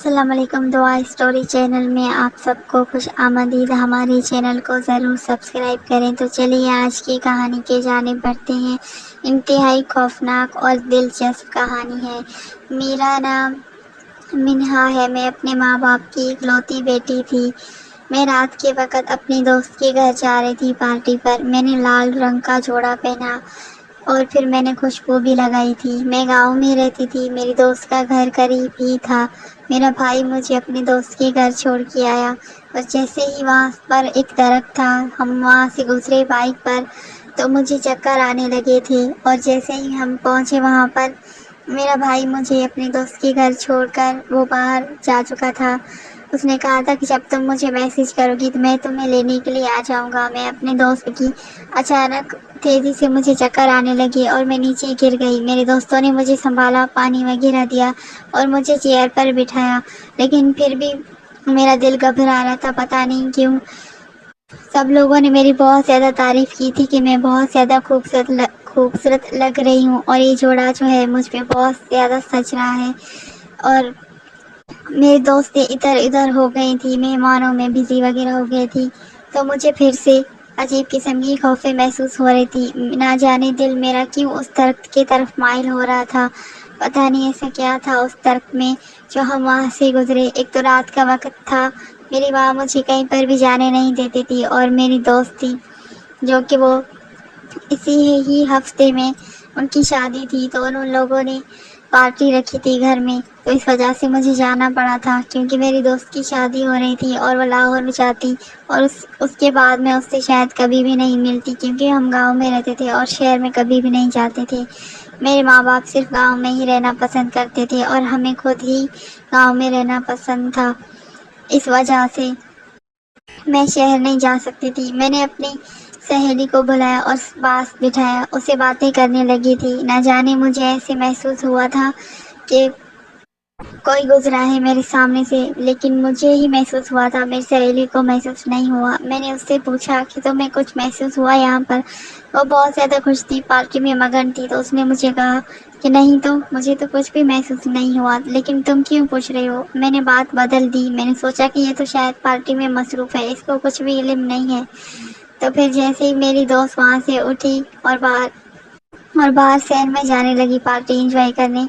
السلام علیکم، دعا اسٹوری چینل میں آپ سب کو خوش آمدید۔ ہمارے چینل کو ضرور سبسکرائب کریں۔ تو چلیے آج کی کہانی کی جانب بڑھتے ہیں۔ انتہائی خوفناک اور دلچسپ کہانی ہے۔ میرا نام منہا ہے۔ میں اپنے ماں باپ کی اکلوتی بیٹی تھی۔ میں رات کے وقت اپنی دوست کے گھر جا رہی تھی پارٹی پر۔ میں نے لال رنگ کا جوڑا پہنا اور پھر میں نے خوشبو بھی لگائی تھی۔ میں گاؤں میں رہتی تھی۔ میری دوست کا گھر قریب ہی تھا۔ میرا بھائی مجھے اپنے دوست کے گھر چھوڑ کے آیا اور جیسے ہی وہاں پر ایک درخت تھا، ہم وہاں سے گزرے بائک پر تو مجھے چکر آنے لگے تھے، اور جیسے ہی ہم پہنچے وہاں پر میرا بھائی مجھے اپنے دوست کے گھر چھوڑ کر وہ باہر جا چکا تھا۔ اس نے کہا تھا کہ جب تم مجھے میسج کرو گی تو میں تمہیں لینے کے لیے آ جاؤں گا۔ میں اپنے دوست کی اچانک تیزی سے مجھے چکر آنے لگے اور میں نیچے گر گئی۔ میرے دوستوں نے مجھے سنبھالا، پانی وغیرہ دیا اور مجھے چیئر پر بٹھایا، لیکن پھر بھی میرا دل گھبرا رہا تھا، پتہ نہیں کیوں۔ سب لوگوں نے میری بہت زیادہ تعریف کی تھی کہ میں بہت زیادہ خوبصورت لگ رہی ہوں، اور یہ جوڑا جو ہے مجھ پہ بہت زیادہ سج رہا ہے۔ اور میری دوستیں ادھر ادھر ہو گئی تھی، مہمانوں میں بزی وغیرہ ہو گئی تھی، تو مجھے پھر سے عجیب قسم کی خوفیں محسوس ہو رہی تھی۔ نہ جانے دل میرا کیوں اس درخت کی طرف مائل ہو رہا تھا۔ پتہ نہیں ایسا کیا تھا اس درخت میں جو ہم وہاں سے گزرے۔ ایک تو رات کا وقت تھا، میری ماں مجھے کہیں پر بھی جانے نہیں دیتی تھی، اور میری دوست تھی جو کہ وہ اسی ہی ہفتے میں ان کی شادی تھی، تو ان لوگوں نے پارٹی رکھی تھی گھر میں، تو اس وجہ سے مجھے جانا پڑا تھا، کیونکہ میری دوست کی شادی ہو رہی تھی اور وہ لاہور میں جاتی، اور اس کے بعد میں اس سے شاید کبھی بھی نہیں ملتی، کیونکہ ہم گاؤں میں رہتے تھے اور شہر میں کبھی بھی نہیں جاتے تھے۔ میرے ماں باپ صرف گاؤں میں ہی رہنا پسند کرتے تھے اور ہمیں خود ہی گاؤں میں رہنا پسند تھا، اس وجہ سے میں شہر نہیں جا سکتی تھی۔ میں نے اپنی سہیلی کو بلایا اور پاس بٹھایا، اسے باتیں کرنے لگی تھی۔ نہ جانے مجھے ایسے محسوس ہوا تھا کہ کوئی گزرا ہے میرے سامنے سے، لیکن مجھے ہی محسوس ہوا تھا، میری سہیلی کو محسوس نہیں ہوا۔ میں نے اس سے پوچھا کہ تمہیں کچھ محسوس ہوا یہاں پر؟ وہ بہت زیادہ خوش تھی، پارٹی میں مگن تھی، تو اس نے مجھے کہا کہ نہیں تو مجھے تو کچھ بھی محسوس نہیں ہوا، لیکن تم کیوں پوچھ رہے ہو؟ میں نے بات بدل دی، میں نے سوچا کہ یہ تو شاید پارٹی میں مصروف ہے، اس کو کچھ بھی علم نہیں ہے۔ تو پھر جیسے ہی میری دوست وہاں سے اٹھی اور باہر شہر میں جانے لگی پارٹی انجوائے کرنے،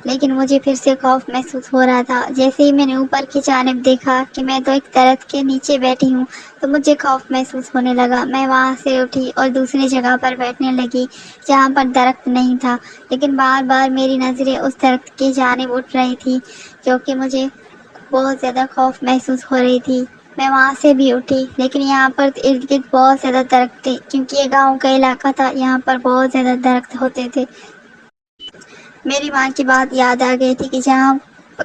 لیکن مجھے پھر سے خوف محسوس ہو رہا تھا۔ جیسے ہی میں نے اوپر کی جانب دیکھا کہ میں تو ایک درخت کے نیچے بیٹھی ہوں، تو مجھے خوف محسوس ہونے لگا۔ میں وہاں سے اٹھی اور دوسری جگہ پر بیٹھنے لگی جہاں پر درخت نہیں تھا، لیکن بار بار میری نظریں اس درخت کی جانب اٹھ رہی تھی، جو کہ مجھے بہت زیادہ خوف محسوس ہو رہی تھی۔ میں وہاں سے بھی اٹھی، لیکن یہاں پر ارد گرد بہت زیادہ درخت تھے، کیونکہ یہ گاؤں کا علاقہ تھا، یہاں پر بہت زیادہ درخت ہوتے تھے۔ میری ماں کی بات یاد آ گئی تھی کہ جہاں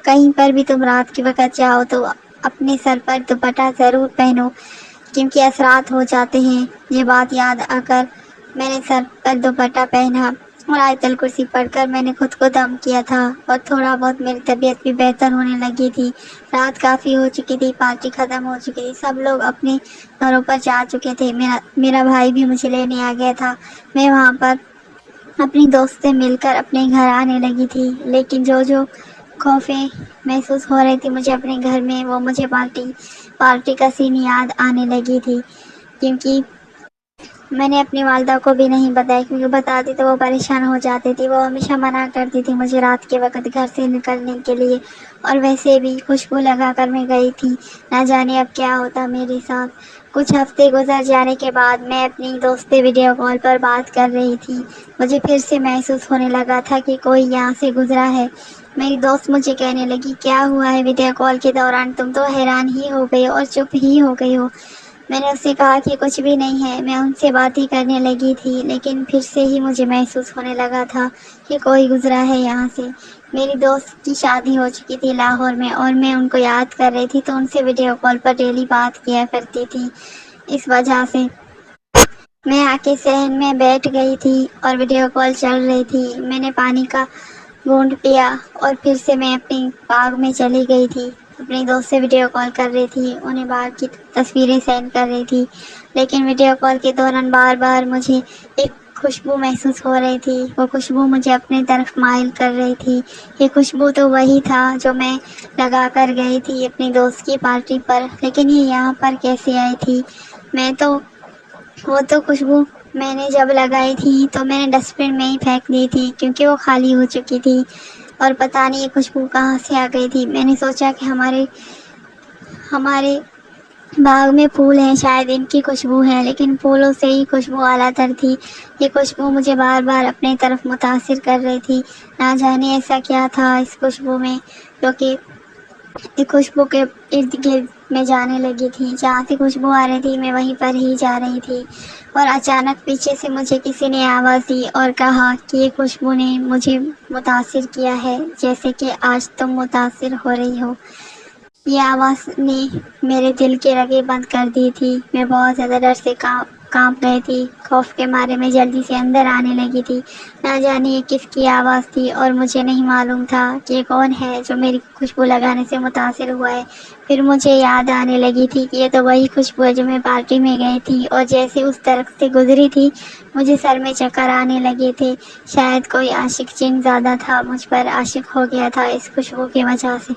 کہیں پر بھی تم رات کے وقت جاؤ تو اپنے سر پر دوپٹہ ضرور پہنو، کیونکہ اثرات ہو جاتے ہیں۔ یہ بات یاد آ کر میں نے سر پر دوپٹہ پہنا اور آیت الکرسی پڑھ کر میں نے خود کو دم کیا تھا، اور تھوڑا بہت میری طبیعت بھی بہتر ہونے لگی تھی۔ رات کافی ہو چکی تھی، پارٹی ختم ہو چکی تھی، سب لوگ اپنے گھروں پر جا چکے تھے۔ میرا بھائی بھی مجھے لینے آ گیا تھا۔ میں وہاں پر اپنی دوست سے مل کر اپنے گھر آنے لگی تھی، لیکن جو خوفیں محسوس ہو رہی تھی مجھے اپنے گھر میں، وہ مجھے پارٹی کا سین یاد آنے لگی تھی، کیونکہ میں نے اپنی والدہ کو بھی نہیں بتایا، کیونکہ بتاتی تو وہ پریشان ہو جاتی تھی، وہ ہمیشہ منع کرتی تھی مجھے رات کے وقت گھر سے نکلنے کے لیے، اور ویسے بھی خوشبو لگا کر میں گئی تھی، نہ جانے اب کیا ہوتا میرے ساتھ۔ کچھ ہفتے گزر جانے کے بعد میں اپنی دوست سے ویڈیو کال پر بات کر رہی تھی۔ مجھے پھر سے محسوس ہونے لگا تھا کہ کوئی یہاں سے گزرا ہے۔ میری دوست مجھے کہنے لگی کیا ہوا ہے ویڈیو کال کے دوران تم تو حیران ہی ہو گئی اور چپ ہی ہو گئی ہو؟ میں نے اس سے کہا کہ کچھ بھی نہیں ہے، میں ان سے باتیں کرنے لگی تھی، لیکن پھر سے ہی مجھے محسوس ہونے لگا تھا کہ کوئی گزرا ہے یہاں سے۔ میری دوست کی شادی ہو چکی تھی لاہور میں، اور میں ان کو یاد کر رہی تھی، تو ان سے ویڈیو کال پر ڈیلی بات کیا کرتی تھی۔ اس وجہ سے میں آ کے صحن میں بیٹھ گئی تھی اور ویڈیو کال چل رہی تھی۔ میں نے پانی کا گھونٹ پیا اور پھر سے میں اپنی باغ میں چلی گئی تھی، اپنی دوست سے ویڈیو کال کر رہی تھی، انہیں باغ کی تصویریں سینڈ کر رہی تھی، لیکن ویڈیو کال کے دوران بار بار مجھے ایک خوشبو محسوس ہو رہی تھی، وہ خوشبو مجھے اپنی طرف مائل کر رہی تھی۔ یہ خوشبو تو وہی تھا جو میں لگا کر گئی تھی اپنی دوست کی پارٹی پر، لیکن یہ یہاں پر کیسے آئی تھی؟ وہ تو خوشبو میں نے جب لگائی تھی تو میں نے ڈسٹ بن میں ہی پھینک دی تھی، کیونکہ وہ خالی ہو چکی تھی، اور پتہ نہیں یہ خوشبو کہاں سے آ گئی تھی۔ میں نے سوچا کہ ہمارے باغ میں پھول ہیں، شاید ان کی خوشبو ہے، لیکن پھولوں سے ہی خوشبو اعلیٰ تر تھی۔ یہ خوشبو مجھے بار بار اپنے طرف متاثر کر رہی تھی۔ نہ جانے ایسا کیا تھا اس خوشبو میں، جو کہ اس خوشبو کے ارد گرد میں جانے لگی تھی۔ جہاں سے خوشبو آ رہی تھی میں وہیں پر ہی جا رہی تھی، اور اچانک پیچھے سے مجھے کسی نے آواز دی اور کہا کہ یہ خوشبو نے مجھے متاثر کیا ہے، جیسے کہ آج تم متاثر ہو رہی ہو۔ یہ آواز نے میرے دل کی رگیں بند کر دی تھی۔ میں بہت زیادہ ڈر سے کانپ گئی تھی، خوف کے مارے میں جلدی سے اندر آنے لگی تھی۔ نہ جانے یہ کس کی آواز تھی، اور مجھے نہیں معلوم تھا کہ یہ کون ہے جو میری خوشبو لگانے سے متاثر ہوا ہے۔ پھر مجھے یاد آنے لگی تھی کہ یہ تو وہی خوشبو ہے جو میں پارٹی میں گئی تھی، اور جیسے اس درخت سے گزری تھی مجھے سر میں چکر آنے لگے تھے۔ شاید کوئی عاشق جن زیادہ تھا، مجھ پر عاشق ہو گیا تھا اس خوشبو کی وجہ سے۔